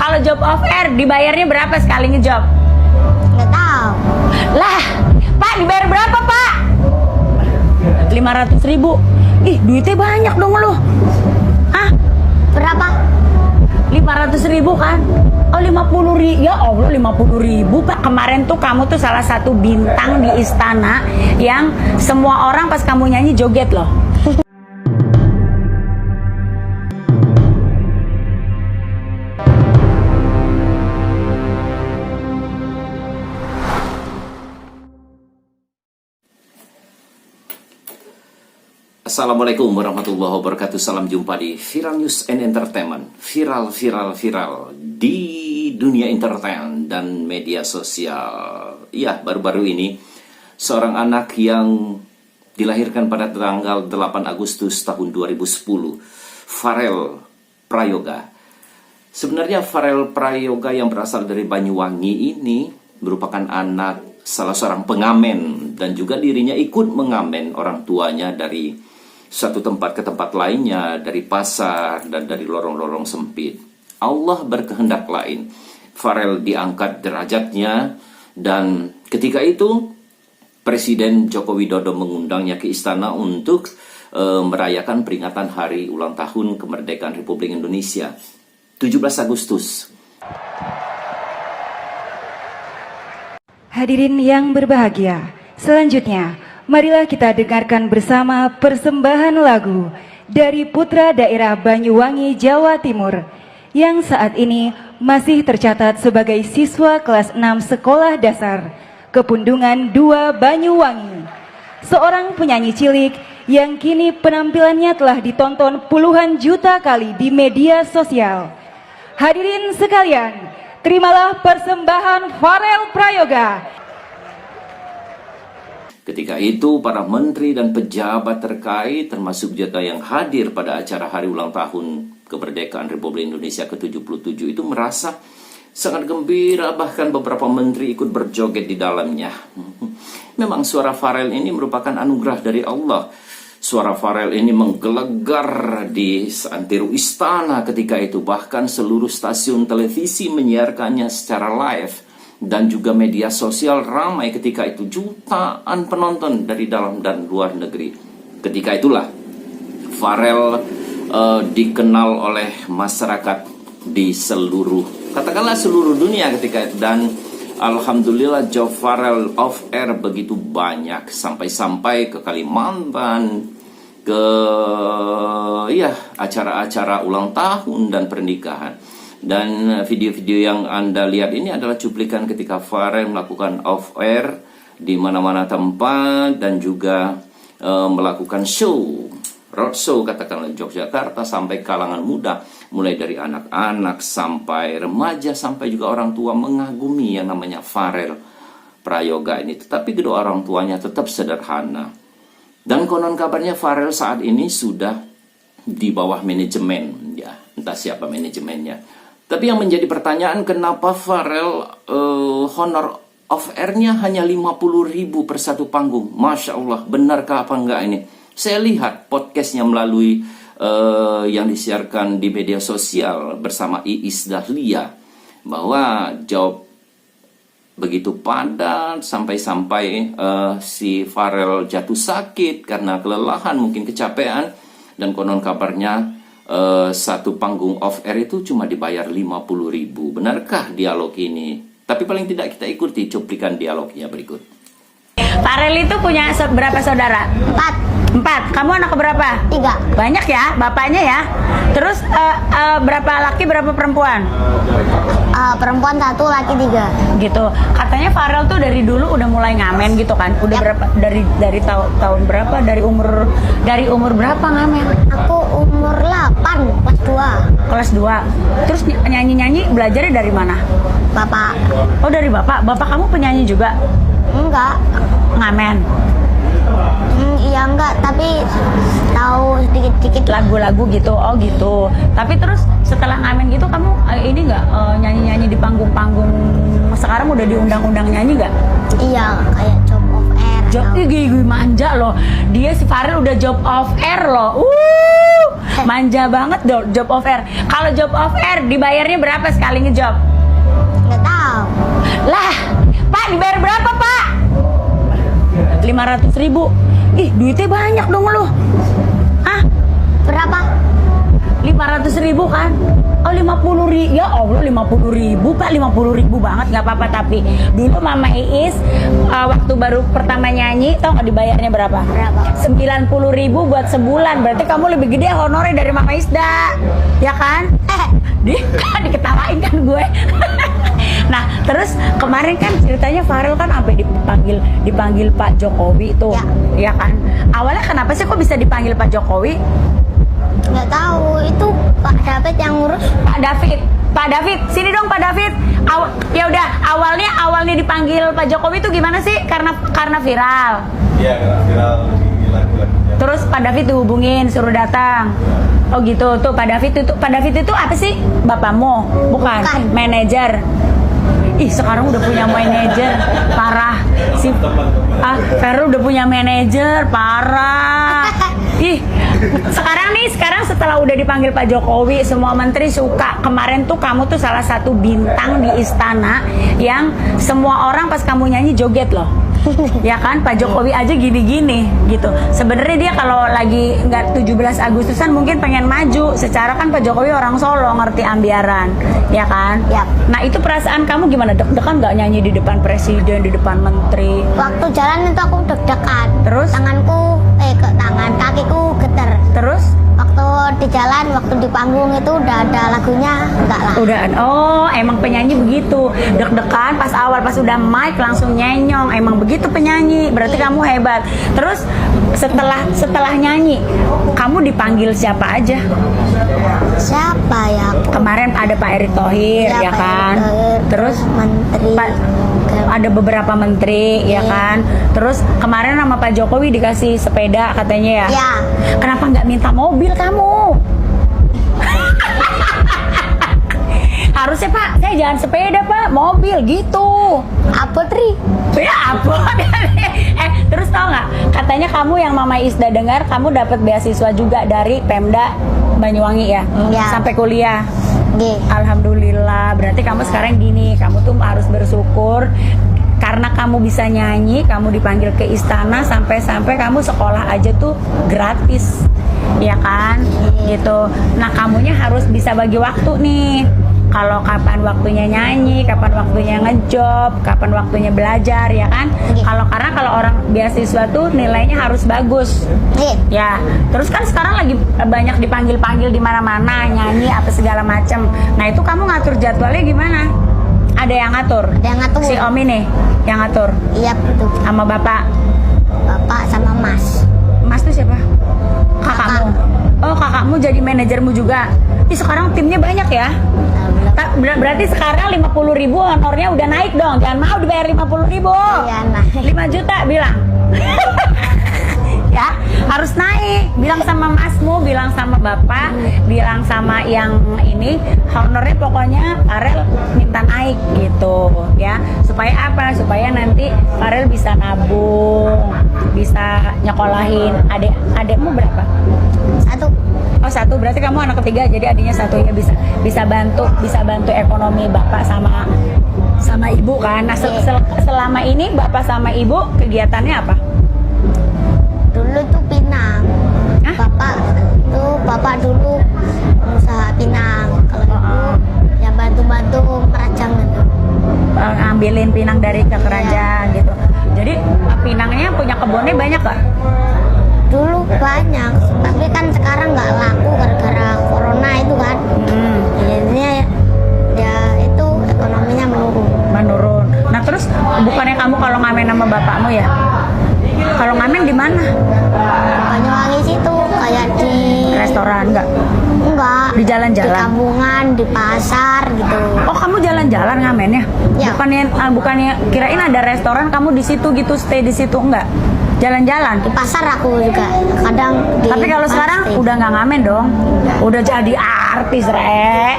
Kalau job off air dibayarnya berapa sekali ngejob? Nggak tahu. Lah, Pak dibayar berapa Pak? 500.000. Ih, duitnya banyak dong lu. Hah? Berapa? 500.000 kan? Oh 50.000, ya Allah 50.000 Pak. Kemarin tuh kamu tuh salah satu bintang di istana yang semua orang pas kamu nyanyi joget loh. Assalamualaikum warahmatullahi wabarakatuh. Salam jumpa di Viral News and Entertainment. Viral di dunia entertain dan media sosial. Ya, baru-baru ini seorang anak yang dilahirkan pada tanggal 8 Agustus tahun 2010, Farel Prayoga. Sebenarnya Farel Prayoga yang berasal dari Banyuwangi ini merupakan anak salah seorang pengamen, dan juga dirinya ikut mengamen orang tuanya dari satu tempat ke tempat lainnya, dari pasar dan dari lorong-lorong sempit. Allah berkehendak lain. Farel diangkat derajatnya, dan ketika itu Presiden Joko Widodo mengundangnya ke istana untuk merayakan peringatan hari ulang tahun kemerdekaan Republik Indonesia 17 Agustus. Hadirin yang berbahagia, selanjutnya marilah kita dengarkan bersama persembahan lagu dari putra daerah Banyuwangi, Jawa Timur yang saat ini masih tercatat sebagai siswa kelas 6 Sekolah Dasar Kepundungan 2 Banyuwangi. Seorang penyanyi cilik yang kini penampilannya telah ditonton puluhan juta kali di media sosial. Hadirin sekalian, terimalah persembahan Farel Prayoga. Ketika itu para menteri dan pejabat terkait, termasuk juga yang hadir pada acara hari ulang tahun kemerdekaan Republik Indonesia ke-77 itu merasa sangat gembira, bahkan beberapa menteri ikut berjoget di dalamnya. Memang suara Farel ini merupakan anugerah dari Allah. Suara Farel ini menggelegar di seantero istana ketika itu, bahkan seluruh stasiun televisi menyiarkannya secara live. Dan juga media sosial ramai ketika itu, jutaan penonton dari dalam dan luar negeri. Ketika itulah Farel dikenal oleh masyarakat di seluruh, katakanlah seluruh dunia ketika itu. Dan alhamdulillah job Farel off air begitu banyak, sampai-sampai ke Kalimantan, ke acara-acara ulang tahun dan pernikahan. Dan video-video yang Anda lihat ini adalah cuplikan ketika Farel melakukan off air di mana-mana tempat, dan juga melakukan show, roadshow katakanlah Yogyakarta, sampai kalangan muda, mulai dari anak-anak sampai remaja, sampai juga orang tua mengagumi yang namanya Farel Prayoga ini. Tetapi kedua orang tuanya tetap sederhana. Dan konon kabarnya Farel saat ini sudah di bawah manajemen, ya entah siapa manajemennya. Tapi yang menjadi pertanyaan, kenapa Farel honor off airnya hanya 50.000 per satu panggung? Masya Allah, benarkah apa enggak ini? Saya lihat podcastnya melalui yang disiarkan di media sosial bersama Iis Dahlia, bahwa jawab begitu padat sampai-sampai si Farel jatuh sakit karena kelelahan, mungkin kecapean, dan konon kabarnya satu panggung off air itu cuma dibayar 50.000. Benarkah dialog ini? Tapi paling tidak kita ikuti cuplikan dialognya berikut. Farel itu punya berapa saudara? 4. Kamu anak berapa? 3. Banyak ya, bapaknya ya. Terus berapa laki, berapa perempuan? Perempuan 1, laki 3. Gitu. Katanya Farel tuh dari dulu udah mulai ngamen gitu kan? Udah Yap. berapa? Dari tahun berapa? Dari umur berapa ngamen? Aku umur 8, kelas 2. Kelas 2. Terus nyanyi-nyanyi belajarnya dari mana? Bapak. Oh, dari bapak. Bapak kamu penyanyi juga? Enggak. Ngamen. Iya enggak, tapi tahu sedikit-sedikit Lagu-lagu gitu. Oh gitu. Tapi terus setelah ngamen gitu kamu ini nggak nyanyi-nyanyi di panggung-panggung sekarang udah diundang-undang nyanyi nggak? Iya, kayak job off air Ih, manja loh. Dia si Farel udah job off air loh. Manja banget dong job off air. Kalau job off air dibayarnya berapa sekali ngejob? Nggak tahu. Lah, Pak dibayar berapa Pak? 500.000. Ih, duitnya banyak dong lo. Hah? Berapa? 500.000 kan? Oh 50.000, ya Allah 50.000 Pak, 50.000 banget nggak apa-apa. Tapi dulu Mama Iis waktu baru pertama nyanyi, tau nggak dibayarnya berapa? Berapa? 90.000 buat sebulan. Berarti kamu lebih gede honornya dari Mama Isda, ya kan? Diketawain kan gue. Nah terus kemarin kan ceritanya Farel kan sampai dipanggil Pak Jokowi tuh, ya kan? Awalnya kenapa sih kok bisa dipanggil Pak Jokowi? Nggak tahu, itu Pak David yang ngurus. Pak David, sini dong Pak David. Ya udah, awalnya dipanggil Pak Jokowi itu gimana sih? Karena viral. Iya, karena viral di lagu-lagunya. Terus Pak David dihubungin, suruh datang. Oh gitu, tuh Pak David itu apa sih? Bapakmu? Bukan. Manajer. Ih, sekarang udah punya manajer, parah. Vero udah punya manajer, parah. Ih, sekarang setelah udah dipanggil Pak Jokowi, semua menteri suka. Kemarin tuh kamu tuh salah satu bintang di istana yang semua orang pas kamu nyanyi joget loh. Ya kan, Pak Jokowi aja gini-gini gitu. Sebenarnya dia kalau lagi nggak 17 Agustusan mungkin pengen maju. Secara kan Pak Jokowi orang Solo, ngerti ambiaran, ya kan? Yap. Nah itu perasaan kamu gimana? Deg-degan nggak nyanyi di depan presiden, di depan menteri? Waktu jalan itu aku deg-degan. Terus? Kakiku getar. Terus? Waktu di jalan, waktu di panggung itu udah ada lagunya, enggak lah. Udah, oh emang penyanyi begitu, deg-degan pas awal, pas udah mic langsung nyenyong, emang begitu penyanyi, berarti kamu hebat. Terus setelah nyanyi, kamu dipanggil siapa aja? Siapa ya? Kemarin ada Pak Erick Thohir, ya Pak kan? Erick Thohir, Terus menteri. ada beberapa menteri, ya kan? Terus kemarin sama Pak Jokowi dikasih sepeda katanya ya? Ya. Kenapa nggak minta mobil kamu? Harusnya Pak, saya jangan sepeda Pak, mobil gitu. Apa Tri? Ya apa? Terus tau nggak? Katanya kamu yang Mama Isda dengar, kamu dapat beasiswa juga dari Pemda Banyuwangi ya? Ya. Sampai kuliah. G. Alhamdulillah. Berarti kamu sekarang gini, kamu tuh harus bersyukur karena kamu bisa nyanyi, kamu dipanggil ke istana, sampai kamu sekolah aja tuh gratis, ya kan? Gitu. Nah kamunya harus bisa bagi waktu nih. Kalau kapan waktunya nyanyi, kapan waktunya ngejob, kapan waktunya belajar, ya kan? Karena orang beasiswa tuh nilainya harus bagus. Ya, terus kan sekarang lagi banyak dipanggil-panggil di mana-mana, nyanyi apa segala macam. Nah itu kamu ngatur jadwalnya gimana? Ada yang ngatur? Ada yang ngatur. Si Om ini yang ngatur? Iya betul. Sama Bapak? Bapak sama Mas. Mas tuh siapa? Kakakmu? Oh kakakmu jadi manajermu juga? Ih sekarang timnya banyak ya? Berarti sekarang 50.000 honornya udah naik dong. Jangan mau dibayar 50.000. Iya naik. 5 juta bilang. Ya harus naik. Bilang sama masmu, bilang sama bapak, bilang sama yang ini, honornya pokoknya Farel minta naik gitu ya. Supaya apa? Supaya nanti Farel bisa nabung, bisa nyekolahin adekmu berapa? 1. Oh 1, berarti kamu anak ketiga, jadi adiknya 1 ya, bisa bantu ekonomi bapak sama ibu kan. Nah selama ini bapak sama ibu kegiatannya apa? Dulu tuh pinang. Hah? Bapak dulu usaha pinang. Kalau ibu ya bantu-bantu merajang gitu. Ambilin pinang dari ke keranjang gitu. Jadi pinangnya punya kebunnya banyak gak? Dulu banyak, tapi kan sekarang nggak laku gara-gara corona itu kan. Jadinya ya itu ekonominya menurun. Nah terus bukannya kamu kalau ngamen sama bapakmu ya? Kalau ngamen di mana? Banyuwangi situ kayak di Restoran enggak? enggak Di jalan-jalan? di kampungan, di pasar gitu. Oh kamu jalan-jalan ngamennya? Ya. Bukannya kirain ada restoran kamu di situ gitu, stay di situ enggak? Jalan-jalan? Di pasar aku juga kadang di Tapi kalau pasar sekarang stay. udah nggak ngamen dong? Udah jadi artis, Rek.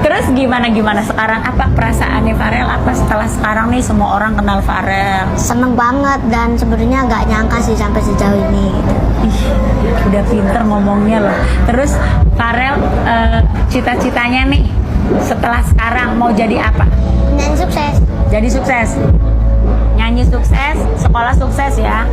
Terus gimana sekarang, apa perasaannya Farel, apa setelah sekarang nih semua orang kenal Farel? Seneng banget dan sebenarnya nggak nyangka sih sampai sejauh ini gitu. Ih, udah pinter ngomongnya loh. Terus Farel cita-citanya nih setelah sekarang mau jadi apa? Nyanyi sukses. Jadi sukses. Nyanyi sukses, sekolah sukses ya.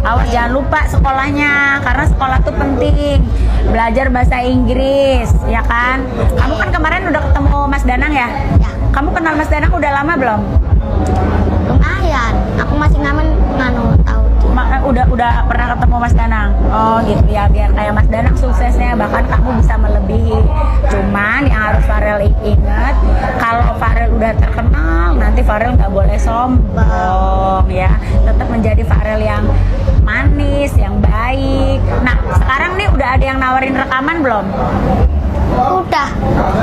Awas jangan lupa sekolahnya, karena sekolah tuh penting. Belajar bahasa Inggris, ya kan? Kamu kan kemarin udah ketemu Mas Danang ya? Ya. Kamu kenal Mas Danang udah lama belum? Lumayan. Aku masih ngamen tahu dia. Udah pernah ketemu Mas Danang. Oh gitu ya, biar kayak Mas Danang suksesnya, bahkan kamu bisa melebihi. Cuman yang harus Farel ingat, kalau Farel udah terkenal, nanti Farel nggak boleh sombong ya. Tetap menjadi Farel yang manis, yang baik. Nah sekarang nih udah ada yang nawarin rekaman belum?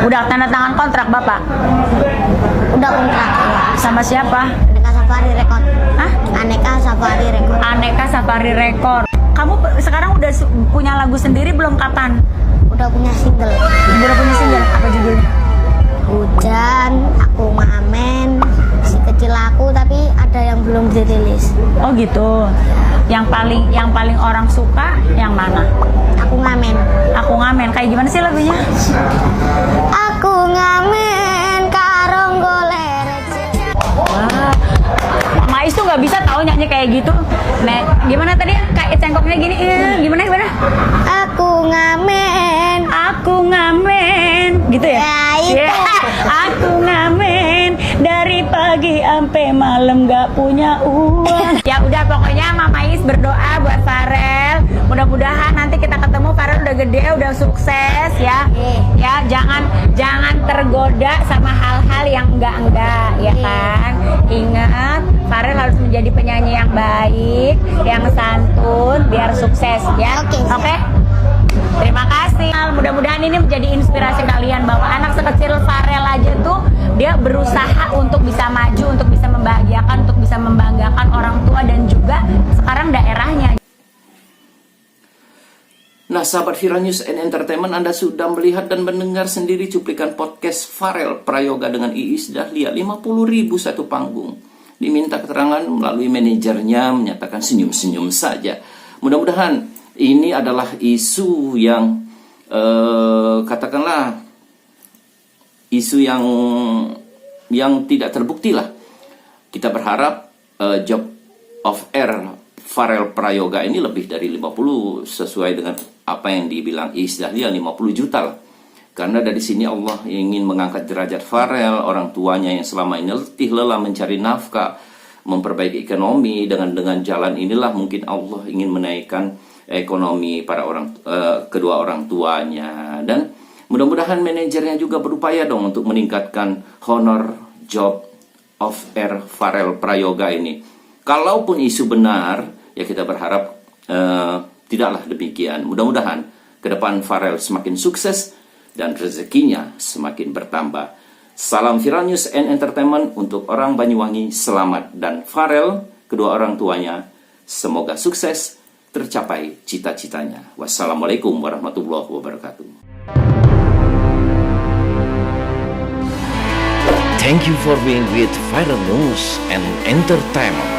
Udah tanda tangan kontrak Bapak? Udah kontrak ya. Sama siapa? Aneka Safari Record. Hah? Aneka Safari Record. Aneka Safari Record. Kamu sekarang udah punya lagu sendiri belum, kapan? Udah punya single. Udah punya single, apa judulnya? Hujan, Aku Ngamen, Si Kecil Aku, tapi ada yang belum dirilis. Oh gitu. Yang paling orang suka yang mana? Aku Ngamen. Aku Ngamen. Kayak gimana sih lagunya? Aku ngamen karong golek. Wah, Mais tuh nggak bisa tahu nyanyi kayak gitu. Nah, gimana tadi? Kayak cengkoknya gini. Gimana? Aku ngamen. Aku ngamen, gitu ya? Ya, itu. Yeah. Aku ngamen dari pagi sampai malam gak punya uang. Ya udah, pokoknya Mama Is berdoa buat Farel. Mudah-mudahan nanti kita ketemu, Farel udah gede, udah sukses ya. Ya, jangan tergoda sama hal-hal yang enggak ya kan. Ingat, Farel harus menjadi penyanyi yang baik, yang santun, biar sukses ya. Oke? Terima kasih. Mudah-mudahan ini menjadi inspirasi kalian bahwa anak sekecil Farel aja tuh dia berusaha untuk bisa maju, untuk bisa membahagiakan, untuk bisa membanggakan orang tua dan juga sekarang daerahnya. Nah, sahabat Viral News and Entertainment, Anda sudah melihat dan mendengar sendiri cuplikan podcast Farel Prayoga dengan Iis Dahlia. 50.000 satu panggung. Diminta keterangan melalui manajernya, menyatakan senyum-senyum saja. Mudah-mudahan ini adalah isu yang katakanlah isu yang tidak terbukti lah. Kita berharap job of air Farel Prayoga ini lebih dari 50 sesuai dengan apa yang dibilang Iis Dahlia, 50 juta lah. Karena dari sini Allah ingin mengangkat derajat Farel, orang tuanya yang selama ini letih lelah mencari nafkah, memperbaiki ekonomi. Dengan jalan inilah mungkin Allah ingin menaikkan ekonomi para kedua orang tuanya. Dan mudah-mudahan manajernya juga berupaya dong untuk meningkatkan honor job of air Farel Prayoga ini. Kalaupun isu benar, ya kita berharap tidaklah demikian. Mudah-mudahan ke depan Farel semakin sukses dan rezekinya semakin bertambah. Salam Viral News and Entertainment untuk orang Banyuwangi. Selamat, dan Farel kedua orang tuanya semoga sukses, tercapai cita-citanya. Wassalamualaikum warahmatullahi wabarakatuh. Thank you for being with Viral News and Entertainment.